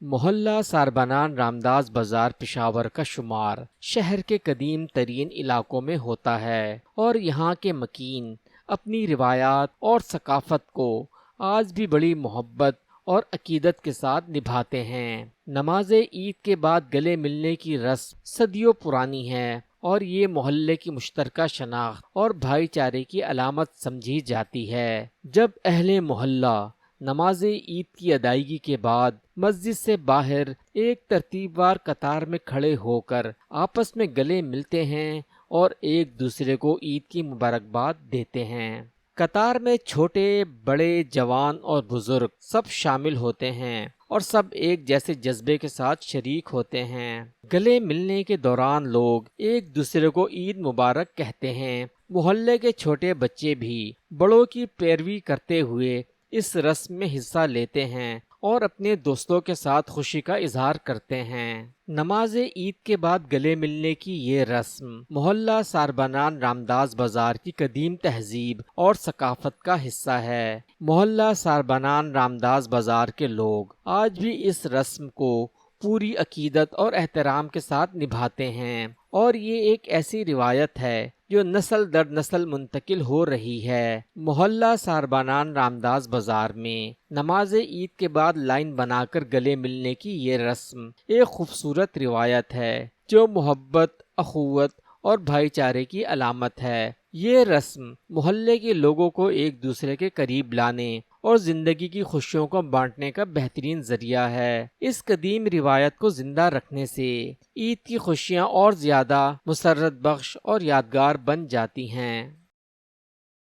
محلہ ساربانان رامداس بازار پشاور کا شمار شہر کے قدیم ترین علاقوں میں ہوتا ہے اور یہاں کے مکین اپنی روایات اور ثقافت کو آج بھی بڑی محبت اور عقیدت کے ساتھ نبھاتے ہیں۔ نماز عید کے بعد گلے ملنے کی رسم صدیوں پرانی ہے اور یہ محلے کی مشترکہ شناخت اور بھائی چارے کی علامت سمجھی جاتی ہے۔ جب اہل محلہ نماز عید کی ادائیگی کے بعد مسجد سے باہر ایک ترتیب وار قطار میں کھڑے ہو کر آپس میں گلے ملتے ہیں اور ایک دوسرے کو عید کی مبارکباد دیتے ہیں۔ قطار میں چھوٹے بڑے جوان اور بزرگ سب شامل ہوتے ہیں اور سب ایک جیسے جذبے کے ساتھ شریک ہوتے ہیں۔ گلے ملنے کے دوران لوگ ایک دوسرے کو عید مبارک کہتے ہیں۔ محلے کے چھوٹے بچے بھی بڑوں کی پیروی کرتے ہوئے اس رسم میں حصہ لیتے ہیں اور اپنے دوستوں کے ساتھ خوشی کا اظہار کرتے ہیں۔ نماز عید کے بعد گلے ملنے کی یہ رسم محلہ ساربانان رامداس بازار کی قدیم تہذیب اور ثقافت کا حصہ ہے۔ محلہ ساربانان رامداس بازار کے لوگ آج بھی اس رسم کو پوری عقیدت اور احترام کے ساتھ نبھاتے ہیں اور یہ ایک ایسی روایت ہے جو نسل در نسل منتقل ہو رہی ہے۔ محلہ ساربانان رامداس بازار میں نماز عید کے بعد لائن بنا کر گلے ملنے کی یہ رسم ایک خوبصورت روایت ہے جو محبت، اخوت اور بھائی چارے کی علامت ہے۔ یہ رسم محلے کے لوگوں کو ایک دوسرے کے قریب لانے اور زندگی کی خوشیوں کو بانٹنے کا بہترین ذریعہ ہے۔ اس قدیم روایت کو زندہ رکھنے سے عید کی خوشیاں اور زیادہ مسرت بخش اور یادگار بن جاتی ہیں۔